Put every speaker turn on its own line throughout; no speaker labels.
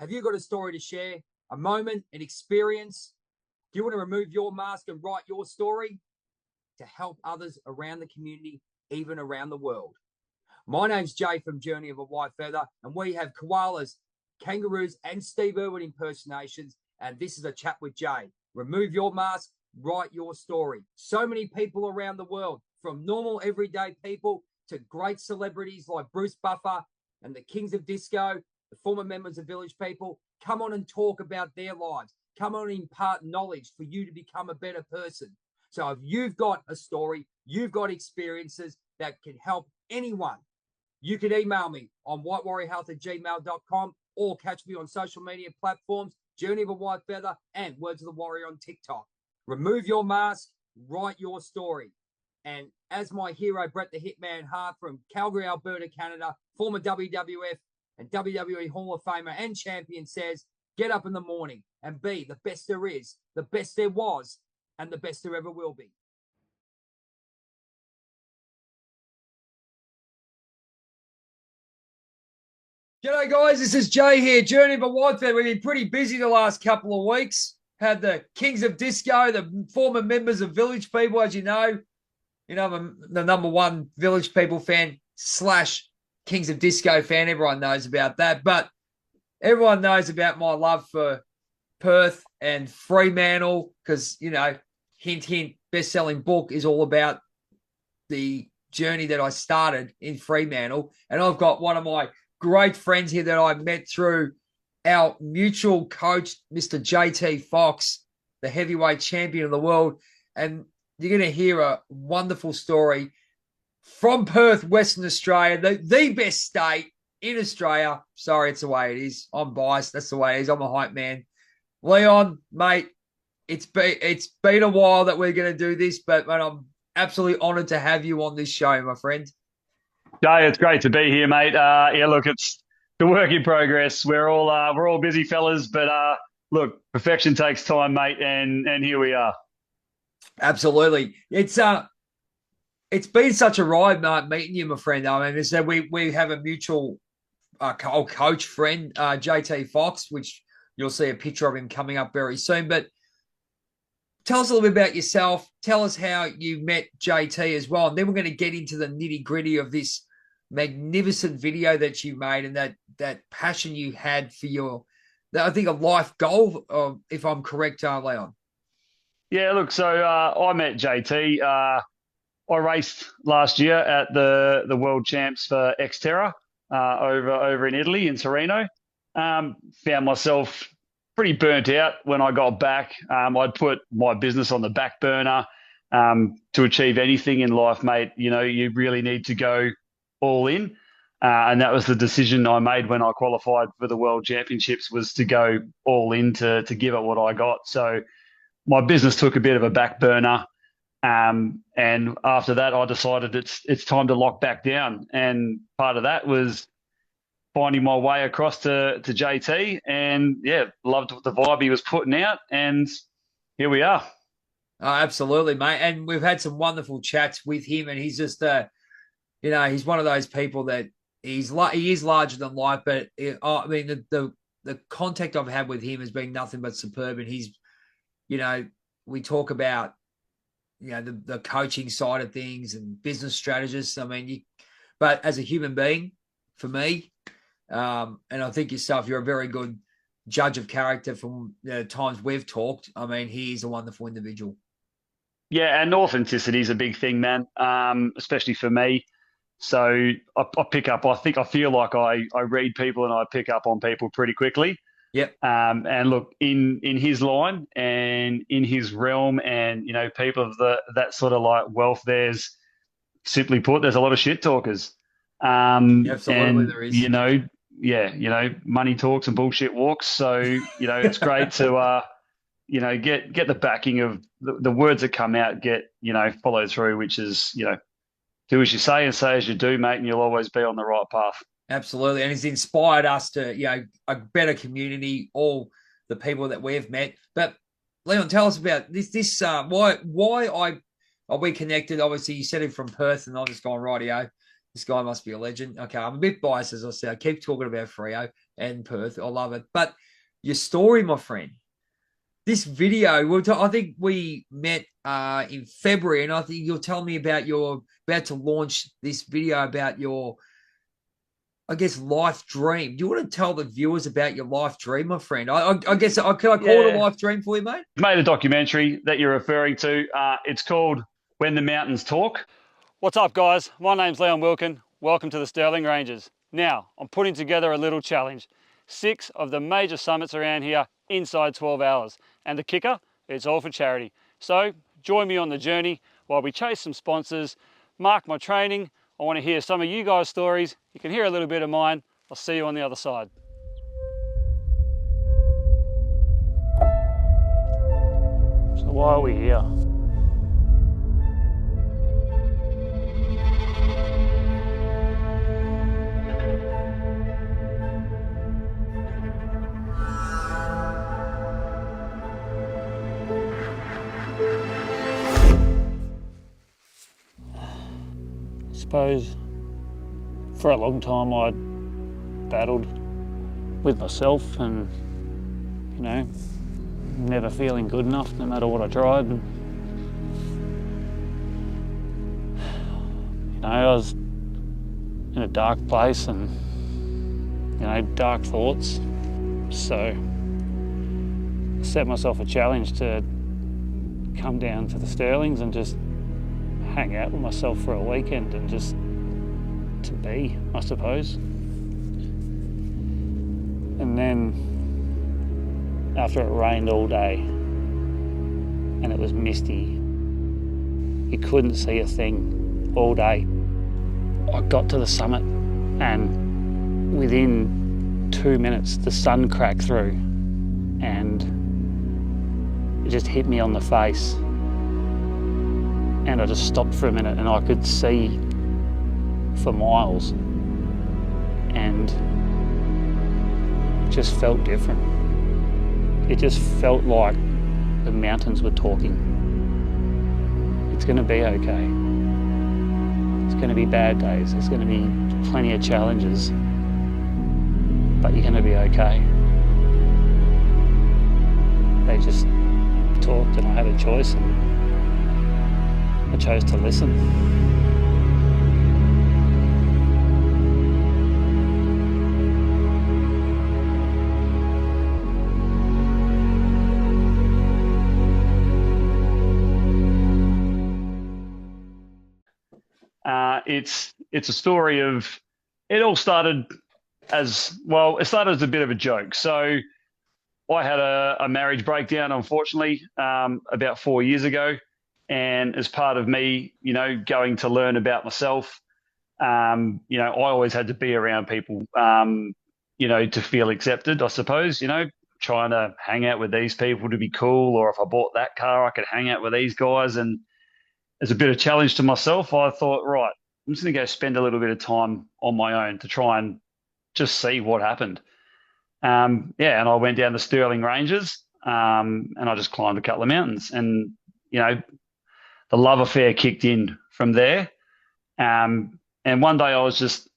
Have you got a story to share? A moment, an experience? Do you want to remove your mask and write your story to help others around the community, even around the world? My name's Jay from Journey of a Whitefeather, and we have koalas, kangaroos, and Steve Irwin impersonations. And this is a chat with Jay. Remove your mask, write your story. So many people around the world, from normal everyday people to great celebrities like Bruce Buffer and the Kings of Disco, the former members of Village People, come on and talk about their lives. Come on and impart knowledge for you to become a better person. So if you've got a story, you've got experiences that can help anyone, you can email me on whitewarriorhealth@gmail.com or catch me on social media platforms, Journey of a Whitefeather and Words of the Warrior on TikTok. Remove your mask, write your story. And as my hero, Bret the Hitman Hart from Calgary, Alberta, Canada, former WWF and WWE Hall of Famer and champion says, get up in the morning and be the best there is, the best there was, and the best there ever will be. G'day guys, this is Jay here, Journey of a Whitefeather. We've been pretty busy the last couple of weeks. Had the Kings of Disco, the former members of Village People, as you know. You know, I'm the number one Village People fan / Kings of Disco fan. Everyone knows about that. But everyone knows about my love for Perth and Fremantle because, you know, hint, hint, best-selling book is all about the journey that I started in Fremantle. And I've got one of my great friends here that I met through our mutual coach, Mr. JT Fox, the heavyweight champion of the world. And you're going to hear a wonderful story from Perth, Western Australia, the best state in Australia. Sorry, it's the way it is. I'm biased. That's the way it is. I'm a hype man. Leon, mate, it's been a while that we're going to do this, but I'm absolutely honoured to have you on this show, my friend.
Jay, it's great to be here, mate. Yeah, look, it's the work in progress. We're all busy fellas, but look, perfection takes time, mate, and here we are.
Absolutely, it's been such a ride, mate, meeting you, my friend. I mean, so we have a mutual old coach friend, JT Fox, which you'll see a picture of him coming up very soon. But tell us a little bit about yourself. Tell us how you met JT as well. And then we're going to get into the nitty-gritty of this magnificent video that you made and that passion you had for I think, a life goal, if I'm correct, Leon.
Yeah, look, so I met JT. I raced last year at the World Champs for Xterra over in Italy, in Torino. Found myself pretty burnt out when I got back. I'd put my business on the back burner. To achieve anything in life, mate, you know, you really need to go all in. And that was the decision I made when I qualified for the World Championships, was to go all in to give it what I got. So my business took a bit of a back burner. And after that, I decided it's time to lock back down. And part of that was finding my way across to JT, and yeah, loved the vibe he was putting out, and here we are.
Oh, absolutely, mate. And we've had some wonderful chats with him, and he's just, you know, he's one of those people that he is larger than life. But I mean, the contact I've had with him has been nothing but superb. And he's, you know, we talk about, you know, the coaching side of things and business strategists. I mean, but as a human being, for me. And I think yourself, you're a very good judge of character from the times we've talked. I mean, he's a wonderful individual.
Yeah, and authenticity is a big thing, man, especially for me. So I pick up, I feel like I read people and I pick up on people pretty quickly.
Yep.
And look, in his line and in his realm, and, you know, people of that sort of like wealth, there's, simply put, there's a lot of shit talkers.
Absolutely,
and,
there is.
you know, yeah, you know, money talks and bullshit walks. So, you know, it's great to, you know, get the backing of the words that come out, get, you know, follow through, which is, you know, do as you say and say as you do, mate, and you'll always be on the right path.
Absolutely. And it's inspired us to, you know, a better community, all the people that we've met. But Leon, tell us about this, why are we connected? Obviously, you said it from Perth, and I'm just going, rightio, this guy must be a legend. Okay, I'm a bit biased, as I said. I keep talking about Freo. and Perth. I love it. But your story, my friend, this video, I think we met in February, and I think you'll tell me about your about to launch this video about your, I guess, life dream. Do you want to tell the viewers about your life dream, my friend? I guess, can I call it a
Yeah.
life dream for you, mate?
Made a documentary that you're referring to. It's called When the Mountains Talk. What's up, guys? My name's Leon Wilken. Welcome to the Stirling Ranges. Now, I'm putting together a little challenge. 6 of the major summits around here inside 12 hours. And the kicker, it's all for charity. So join me on the journey while we chase some sponsors, mark my training. I want to hear some of you guys' stories. You can hear a little bit of mine. I'll see you on the other side. So why are we here? I suppose for a long time I'd battled with myself and, you know, never feeling good enough no matter what I tried. And, you know, I was in a dark place and, you know, dark thoughts. So I set myself a challenge to come down to the Stirlings and just hang out with myself for a weekend and just to be, I suppose. And then after it rained all day and it was misty, you couldn't see a thing all day. I got to the summit and within 2 minutes the sun cracked through and it just hit me on the face. And I just stopped for a minute and I could see for miles and it just felt different. It just felt like the mountains were talking. It's going to be okay. It's going to be bad days. There's going to be plenty of challenges, but you're going to be okay. They just talked and I had a choice and I chose to listen. It's a story of, it all started as, well, it started as a bit of a joke. So I had a marriage breakdown, unfortunately, about 4 years ago. And as part of me, you know, going to learn about myself, you know, I always had to be around people, you know, to feel accepted, I suppose, you know, trying to hang out with these people to be cool. Or if I bought that car, I could hang out with these guys. And as a bit of challenge to myself, I thought, right, I'm just going to go spend a little bit of time on my own to try and just see what happened. Yeah, and I went down the Stirling Ranges and I just climbed a couple of mountains. And, you know, the love affair kicked in from there. And one day I was just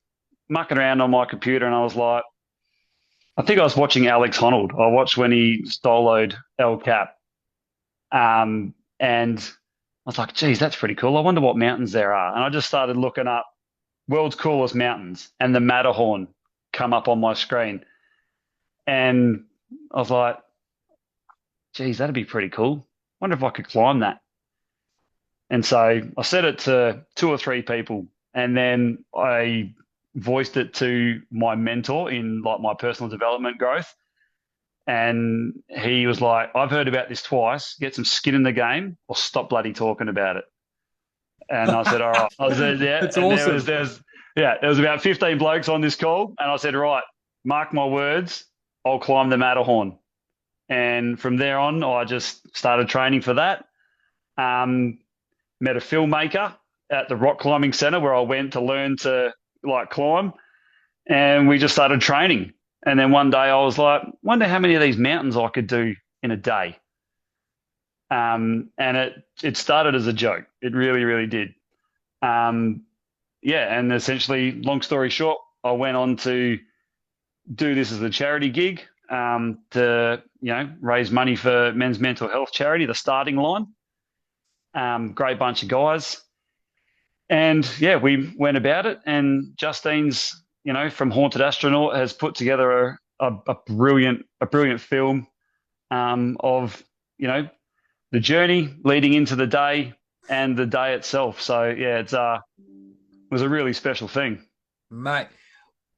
mucking around on my computer and I was like, I think I was watching Alex Honnold. I watched when he soloed El Cap. And I was like, geez, that's pretty cool. I wonder what mountains there are. And I just started looking up world's coolest mountains and the Matterhorn come up on my screen. And I was like, geez, that'd be pretty cool. Wonder if I could climb that. And so I said it to 2 or 3 people, and then I voiced it to my mentor in like my personal development growth. And he was like, I've heard about this twice. Get some skin in the game or stop bloody talking about it. And I said, all right. I said, yeah.
That's
and
awesome.
there was about 15 blokes on this call. And I said, right, mark my words, I'll climb the Matterhorn. And from there on, I just started training for that. Met a filmmaker at the rock climbing center where I went to learn to like climb. And we just started training. And then one day I was like, wonder how many of these mountains I could do in a day. And it started as a joke. It really, really did. Yeah, and essentially, long story short, I went on to do this as a charity gig to raise money for men's mental health charity, the Starting Line. Great bunch of guys, and yeah, we went about it. And Justine's from Haunted Astronaut has put together a brilliant film of the journey leading into the day and the day itself. So yeah, it was a really special thing.
Mate.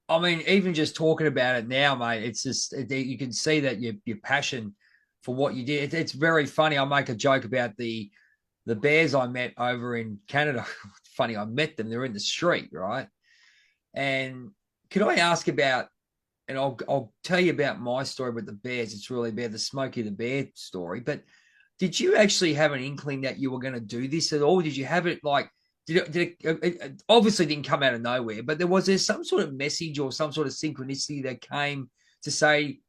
I mean, even just talking about it now, mate, it's just you can see that your passion for what you did. It's very funny. I make a joke about the bears I met over in Canada. Funny, I met them. They're in the street, right? And can I ask about? And I'll tell you about my story with the bears. It's really about the Smokey the Bear story. But did you actually have an inkling that you were going to do this at all? Did you have it like? It obviously didn't come out of nowhere, but there some sort of message or some sort of synchronicity that came to say,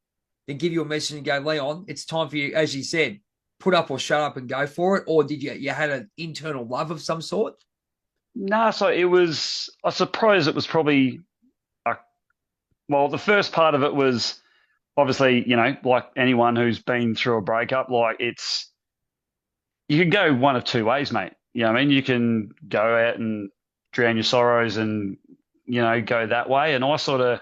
and give you a message and go, Leon, it's time for you, as you said, put up or shut up and go for it? Or did you had an internal love of some sort?
No, so it was. I suppose it was probably. A, well, the first part of it was obviously, like anyone who's been through a breakup, like you can go one of two ways, mate. You know what I mean? You can go out and drown your sorrows and, go that way. And I sort of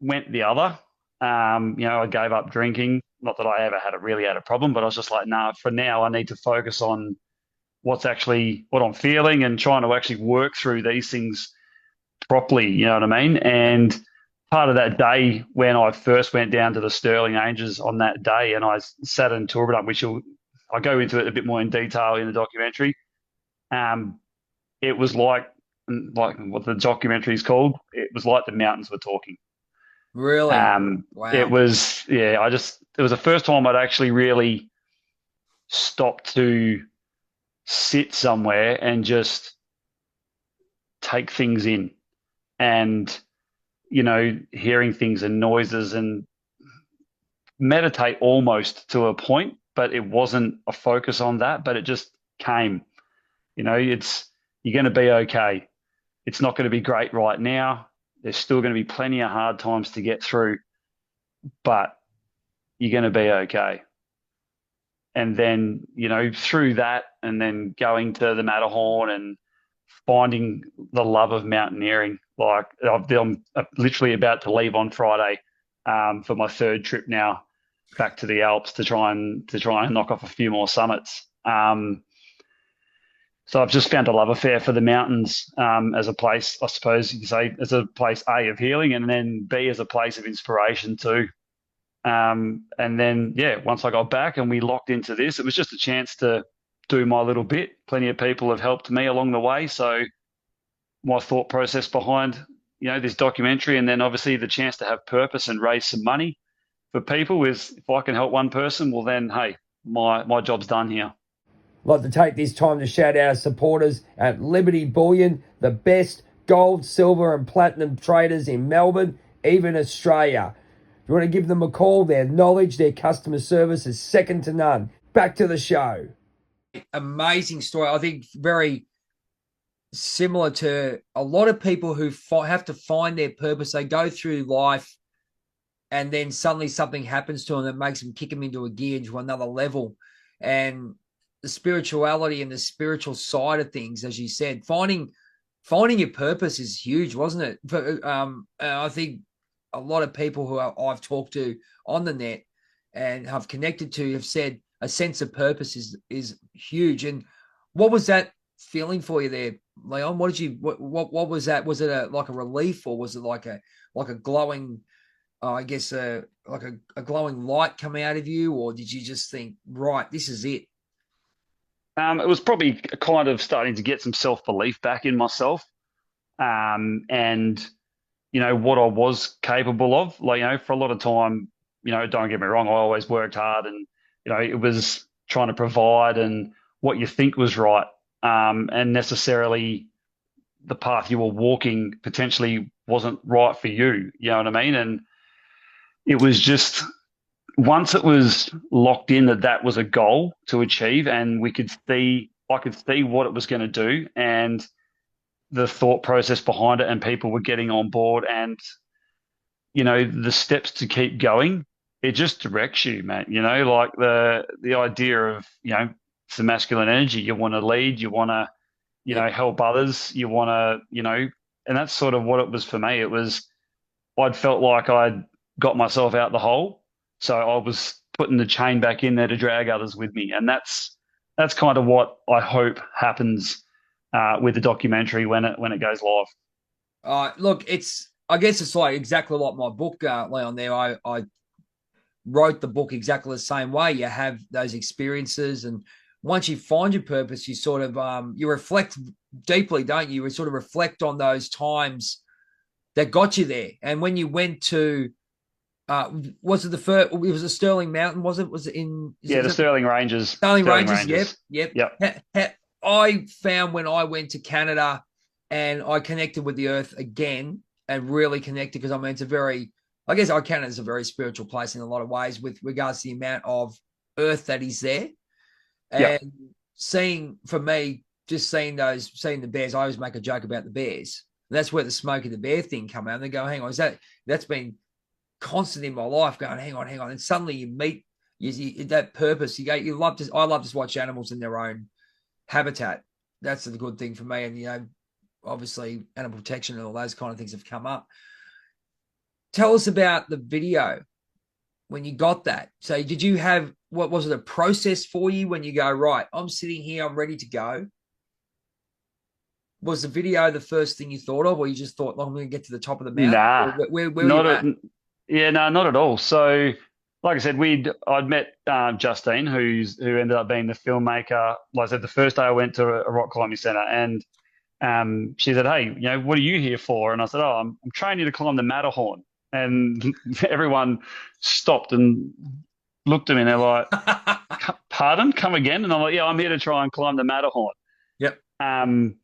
went the other. I gave up drinking. Not that I ever really had a problem, but I was just like, nah, for now, I need to focus on what I'm feeling and trying to actually work through these things properly. You know what I mean? And part of that day when I first went down to the Stirling Ranges on that day and I sat in Torbernut, which I go into it a bit more in detail in the documentary. Um, it was like what the documentary is called. It was like the mountains were talking.
Really?
It
Wow.
was it was the first time I'd actually really stopped to sit somewhere and just take things in and hearing things and noises and meditate almost to a point, but it wasn't a focus on that, but it just came. It's you're going to be okay. It's not going to be great right now. There's still going to be plenty of hard times to get through, but you're going to be okay. And then, through that, and then going to the Matterhorn and finding the love of mountaineering. Like I'm literally about to leave on Friday for my third trip now back to the Alps to try and knock off a few more summits. So I've just found a love affair for the mountains as a place, I suppose you could say, as a place A of healing, and then B as a place of inspiration too. And then yeah, once I got back and we locked into this, it was just a chance to do my little bit. Plenty of people have helped me along the way, so my thought process behind this documentary, and then obviously the chance to have purpose and raise some money for people is if I can help one person, well then hey, my job's done here.
I'd like to take this time to shout out our supporters at Liberty Bullion, the best gold, silver, and platinum traders in Melbourne, even Australia. If you want to give them a call, their knowledge, their customer service is second to none. Back to the show. Amazing story. I think very similar to a lot of people who have to find their purpose. They go through life and then suddenly something happens to them that makes them kick them into a gear into another level. And the spirituality and the spiritual side of things, as you said, finding your purpose is huge, wasn't it? I think a lot of people who I've talked to on the net and have connected to have said a sense of purpose is huge. And what was that feeling for you there, Leon? What was that? Was it like a relief, or was it like a glowing, I guess, like a glowing light coming out of you, or did you just think, right, this is it?
It was probably kind of starting to get some self belief back in myself, and what I was capable of. Like for a lot of time, don't get me wrong, I always worked hard, and it was trying to provide and what you think was right, and necessarily the path you were walking potentially wasn't right for you. You know what I mean? And it was just once it was locked in that was a goal to achieve, and I could see what it was going to do, and the thought process behind it, and people were getting on board, and the steps to keep going, it just directs you, man. Like the idea of, it's the masculine energy. You want to lead, you want to,
Yep.
help others, you want to, and that's sort of what it was for me. It was, I'd felt like I'd got myself out the hole, so I was putting the chain back in there to drag others with me, and that's kind of what I hope happens with the documentary when it goes live.
Look, I guess it's like exactly like my book, Leon. There, I wrote the book exactly the same way. You have those experiences, and once you find your purpose, you sort of you reflect deeply, don't you? You sort of reflect on those times that got you there. And when you went to, was it the first? It was a Sterling Mountain, was it? Was it in?
Yeah, the
Is it
Sterling Ranges.
Sterling
Sterling
Ranges? Yep,
Ranges.
yep.
Yep.
I found when I went to Canada and I connected with the earth again and really connected because I mean, it's a very, I guess Canada is a very spiritual place in a lot of ways with regards to the amount of earth that is there.
Yep.
And seeing, for me, just seeing the bears, I always make a joke about the bears. And that's where the Smokey the Bear thing come out. And they go, hang on, that's been constant in my life going, hang on. And suddenly you meet that purpose. I love to watch animals in their own habitat. That's the good thing for me. And, obviously animal protection and all those kind of things have come up. Tell us about the video when you got that. So did you have, what was it, a process for you when you go, right, I'm sitting here, I'm ready to go? Was the video the first thing you thought of, or you just thought, I'm going to get to the top of the mountain?
Nah,
Where were you
not
at?
yeah, no, not at all. So, like I said, I'd met Justine, who ended up being the filmmaker. Like I said, the first day I went to a rock climbing center, and she said, "Hey, what are you here for?" And I said, "Oh, I'm training to climb the Matterhorn." And everyone stopped and looked at me, and they're like, "Pardon? Come again?" And I'm like, "Yeah, I'm here to try and climb the Matterhorn."
Yep.
Um,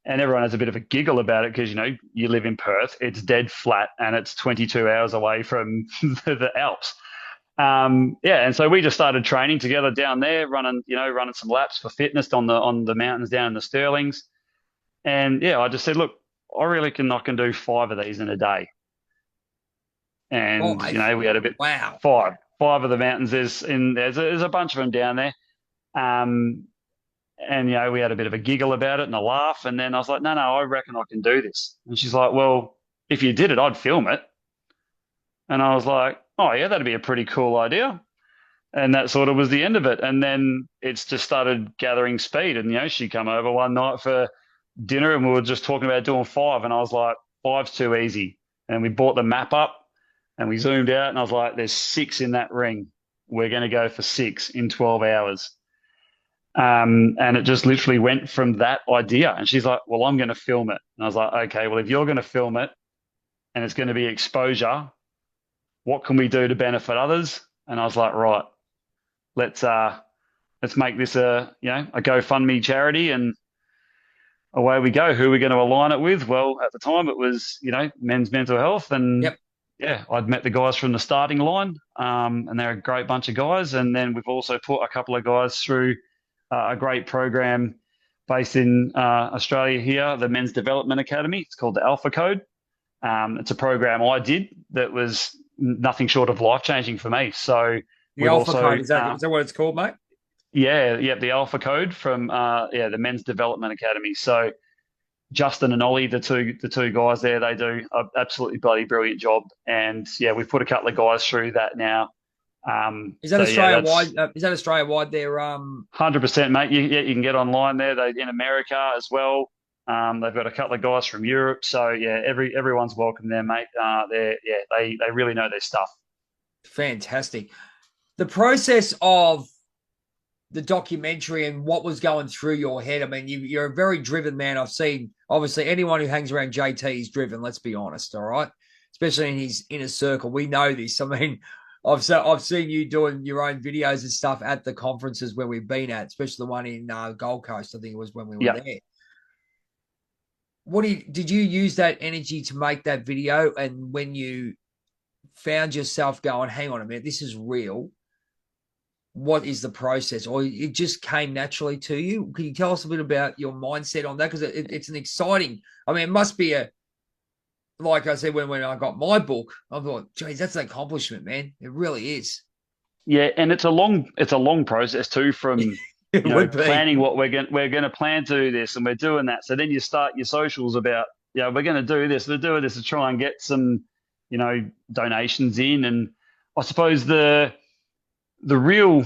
and everyone has a bit of a giggle about it because you live in Perth, it's dead flat, and it's 22 hours away from the Alps. Yeah, and so we just started training together down there, running some laps for fitness on the mountains down in the Stirlings. And yeah, I just said, look, I really I can do 5 of these in a day. And
Five.
we had a bit
Wow.
five of the mountains. There's a bunch of them down there. Um, and we had a bit of a giggle about it and a laugh. And then I was like, no, I reckon I can do this. And she's like, well, if you did it, I'd film it. And I was like, oh yeah, that'd be a pretty cool idea. And that sort of was the end of it. And then it's just started gathering speed. And she come over one night for dinner and we were just talking about doing 5. And I was like, 5's too easy. And we bought the map up and we zoomed out and I was like, there's 6 in that ring. We're going to go for 6 in 12 hours. And it just literally went from that idea. And she's like, well, I'm going to film it. And I was like, okay, well, if you're going to film it and it's going to be exposure, what can we do to benefit others? And I was like, right, let's make this a GoFundMe charity and away we go. Who are we going to align it with? Well, at the time it was, men's mental health. And
Yep.
yeah, I'd met the guys from the starting line, and they're a great bunch of guys. And then we've also put a couple of guys through a great program based in Australia here, the Men's Development Academy. It's called the Alpha Code. It's a program I did that was nothing short of life-changing for me. So
The
we've
Alpha
also,
Code, is that what it's called, mate?
yeah, the Alpha Code from the Men's Development Academy. So Justin and Ollie, the two guys there, they do an absolutely bloody brilliant job. And yeah, we've put a couple of guys through that now.
Is that
So yeah,
Australia
that's
wide? Is that Australia wide there?
100%, mate. You can get online there. They in America as well. They've got a couple of guys from Europe. So yeah, everyone's welcome there, mate. They really know their stuff.
Fantastic. The process of the documentary and what was going through your head. I mean, you're a very driven man. I've seen, obviously, anyone who hangs around JT is driven. Let's be honest, all right? Especially in his inner circle. We know this. I mean, I've seen you doing your own videos and stuff at the conferences where we've been at, especially the one in Gold Coast. I think it was when we were
Yeah.
there. Did you use that energy to make that video? And when you found yourself going, hang on a minute, this is real. What is the process, or it just came naturally to you? Can you tell us a bit about your mindset on that? Because it's an exciting, I mean, it must be like I said, when I got my book, I thought, geez, that's an accomplishment, man. It really is.
Yeah, and it's a long process too from
It would be.
planning what we're gonna plan to do this and we're doing that. So then you start your socials about we're gonna do this, we're doing this to try and get some donations in. And I suppose the real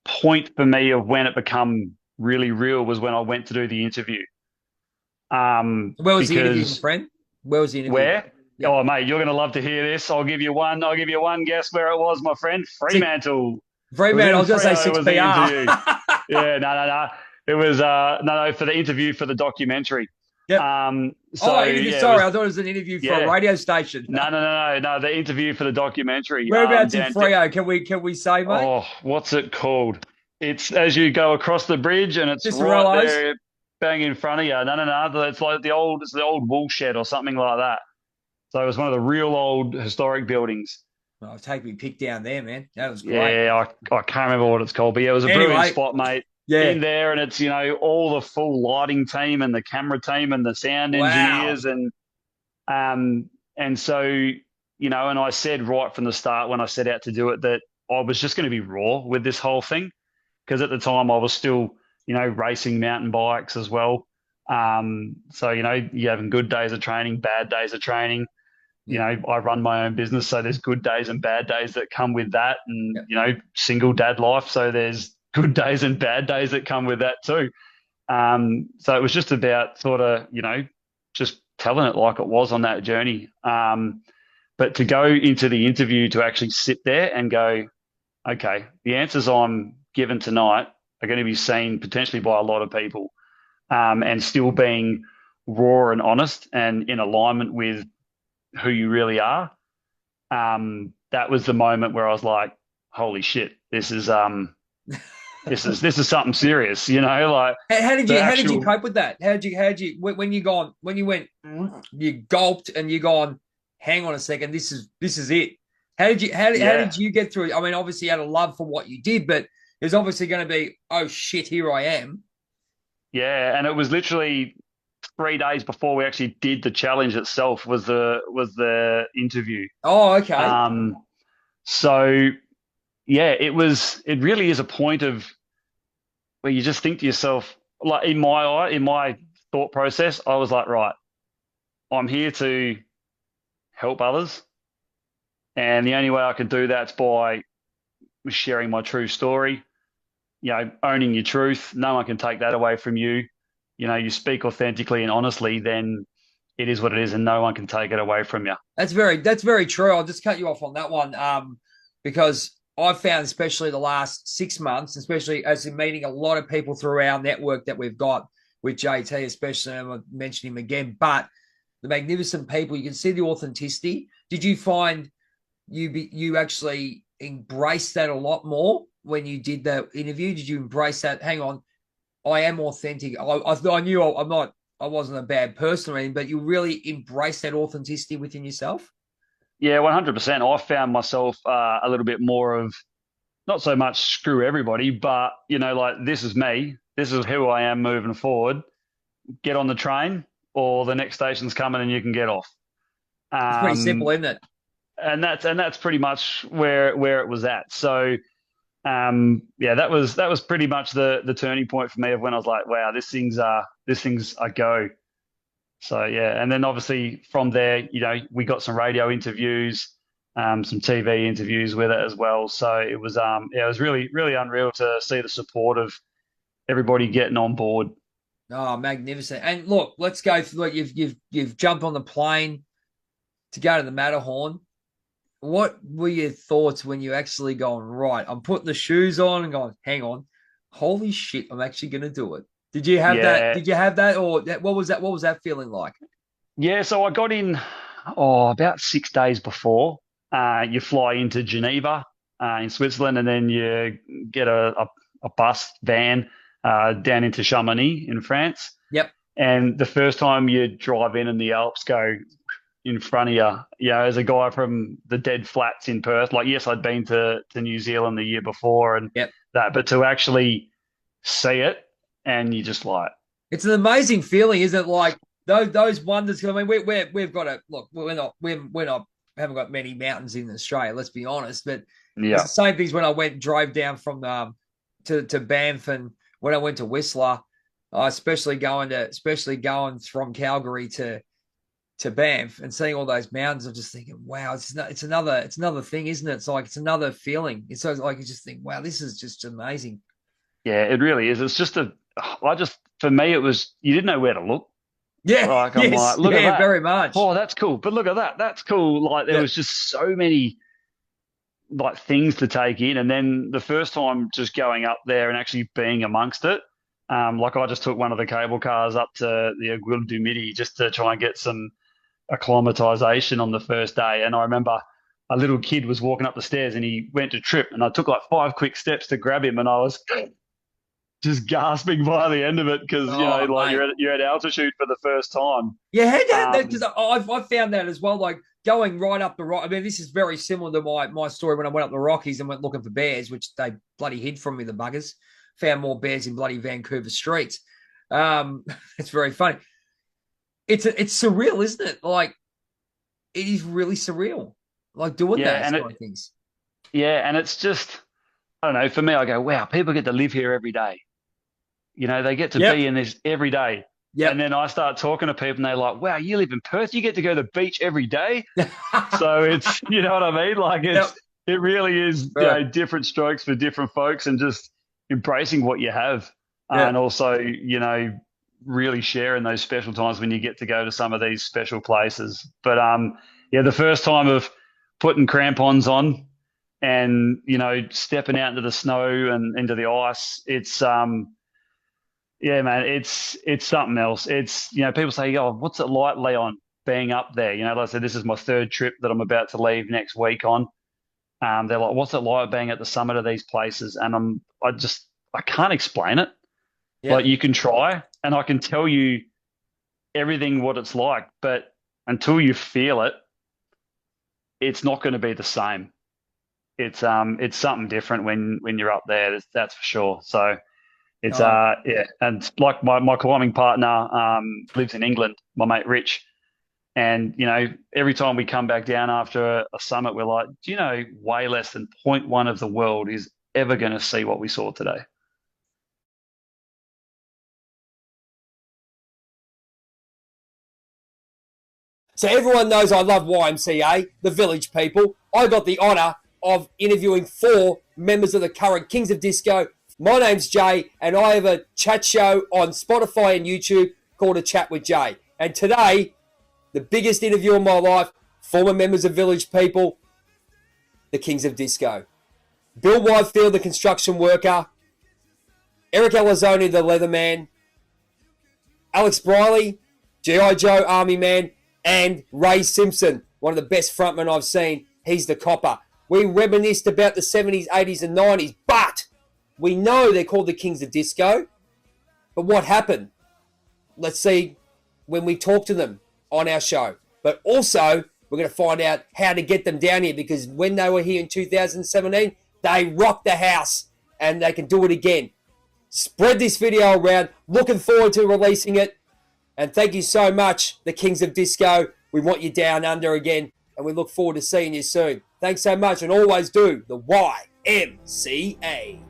point for me of when it become really real was when I went to do the interview.
Where was the interview, my
Because
friend? Where was the interview?
where?
Yep.
Oh, mate, you're going to love to hear this. I'll give you one guess where it was, my friend.
Six,
Fremantle. It was
Fremantle, I
in
was going to say
Freo. It was the
6PR.
interview. Yeah, no. It was no for the interview for the documentary.
Yep.
So
Interview.
yeah, it
Sorry,
was
I thought it was an interview for a
yeah.
radio station.
No. The interview for the documentary.
Whereabouts in
Down.
Freo? Can we say, mate?
Oh, what's it called? It's as you go across the bridge, and it's right
Cicerellos.
there, bang in front of you. No. It's like it's the old wool shed or something like that. So it was one of the real old historic buildings.
Oh, take me pick down there, man. That was great.
Yeah, I can't remember what it's called, but yeah, it was a brilliant
Anyway,
spot, mate.
yeah.
In there, and it's all the full lighting team and the camera team and the sound
Wow.
engineers and so and I said right from the start when I set out to do it that I was just going to be raw with this whole thing because at the time I was still racing mountain bikes as well. So you're having good days of training, bad days of training. I run my own business, so there's good days and bad days that come with that, and
Yep.
single dad life, so there's good days and bad days that come with that too. So it was just about sort of just telling it like it was on that journey. But to go into the interview to actually sit there and go, okay, the answers I'm given tonight are going to be seen potentially by a lot of people, and still being raw and honest and in alignment with who you really are. That was the moment where I was like, holy shit, this is something serious, like
How did
the
you
actual.
cope with that? How did you when you went you gulped and you gone, hang on a second, this is it. How
Yeah,
did you get through it? I mean, obviously you had a love for what you did, but there's obviously going to be, oh shit, here I am.
yeah, and it was literally 3 days before we actually did the challenge itself was the interview.
Oh, okay.
Um, so yeah, it really is a point of where you just think to yourself, like in my thought process, I was like, right, I'm here to help others, and the only way I can do that's by sharing my true story. Owning your truth. No one can take that away from you. You speak authentically and honestly, then it is what it is, and no one can take it away from you.
That's very true. I'll just cut you off on that one. Because I've found, especially the last 6 months, especially as in meeting a lot of people through our network that we've got with JT, especially, and I'll mention him again, but the magnificent people, you can see the authenticity. Did you find you actually embraced that a lot more when you did the interview? Did you embrace that? Hang on, I am authentic. I knew I wasn't a bad person or anything, but you really embrace that authenticity within yourself.
Yeah, 100%. I found myself a little bit more of not so much screw everybody, but like this is me. This is who I am moving forward. Get on the train, or the next station's coming, and you can get off.
It's pretty simple,
Um,
isn't it?
and that's pretty much where it was at. So yeah, that was pretty much the turning point for me of when I was like, wow, this thing's a go. So yeah, and then obviously from there, we got some radio interviews, some TV interviews with it as well. So it was really really unreal to see the support of everybody getting on board.
Oh, magnificent! And look, let's go through. Look, you've jumped on the plane to go to the Matterhorn. What were your thoughts when you actually going, right? I'm putting the shoes on and going, hang on, holy shit, I'm actually going to do it. Did you have that?
Yeah,
Did you have that, or what was that? What was that feeling like?
yeah. So I got in about 6 days before. You fly into Geneva in Switzerland, and then you get a bus van down into Chamonix in France.
Yep.
And the first time you drive in and the Alps go in front of you, as a guy from the dead flats in Perth, like, yes, I'd been to New Zealand the year before and
Yep.
that, but to actually see it and you just like,
It's an amazing feeling, isn't it? Like those wonders. I mean, we've got to look. We're not haven't got many mountains in Australia. Let's be honest. But it's
Yeah.
the same things when I drove down from to Banff, and when I went to Whistler, especially going from Calgary to Banff and seeing all those mountains. I'm just thinking, wow, it's another thing, isn't it? It's like it's another feeling. It's like you just think, wow, this is just amazing.
Yeah, it really is. It's just for me, it was, you didn't know where to look.
Yeah,
Like, I'm
yes,
like, look at
yeah,
that.
very much.
Oh, that's cool. But look at that. That's cool. Like, there
Yeah,
was just so many like things to take in. And then the first time just going up there and actually being amongst it, like I just took one of the cable cars up to the Aguil du Midi just to try and get some acclimatization on the first day. And I remember a little kid was walking up the stairs and he went to trip, and I took like 5 quick steps to grab him, and I was just gasping by the end of it because
oh
like
mate.
you're at altitude for the first time.
Yeah, had that because
Um,
I found that as well. Like going right up the rock. I mean, this is very similar to my story when I went up the Rockies and went looking for bears, which they bloody hid from me. The buggers found more bears in bloody Vancouver streets. It's very funny. It's surreal, isn't it? Like it is really surreal. Like doing
yeah,
those
and
kind
it
of things.
yeah, and it's just, I don't know. For me, I go, wow, people get to live here every day. They get to
Yep.
be in this every day. And
Yep.
then I start talking to people, and they're like, wow, you live in Perth, you get to go to the beach every day. So it's, you know what I mean? Like,
Yep.
it really is,
Yeah.
different strokes for different folks, and just embracing what you have.
Yeah.
And also, really sharing those special times when you get to go to some of these special places. But yeah, the first time of putting crampons on and, stepping out into the snow and into the ice, yeah, man, it's something else. It's, people say, oh, what's it like, Leon, being up there? Like I said, this is my third trip that I'm about to leave next week on. They're like, what's it like being at the summit of these places? And I can't explain it.
Yeah.
Like, you can try, and I can tell you everything what it's like, but until you feel it, it's not going to be the same. It's something different when you're up there. That's for sure. So it's
Oh,
yeah, and like my climbing partner lives in England, my mate Rich, and every time we come back down after a summit, we're like, do you know, way less than 0.1 of the world is ever going to see what we saw today.
so everyone knows I love YMCA, the Village People. I got the honour of interviewing 4 members of the current Kings of Disco. My name's Jay, and I have a chat show on Spotify and YouTube called A Chat with Jay. And today, the biggest interview of my life, former members of Village People, the Kings of Disco. Bill Whitefield, the construction worker. Eric Elizondo, the Leatherman. Alex Briley, G.I. Joe Army Man, and Ray Simpson, one of the best frontmen I've seen. He's the copper. We reminisced about the 70s, 80s, and 90s, but we know they're called the Kings of Disco. But what happened? Let's see when we talk to them on our show. But also, we're going to find out how to get them down here, because when they were here in 2017, they rocked the house, and they can do it again. Spread this video around. Looking forward to releasing it. And thank you so much, the Kings of Disco. We want you down under again, and we look forward to seeing you soon. Thanks so much, and always do the YMCA.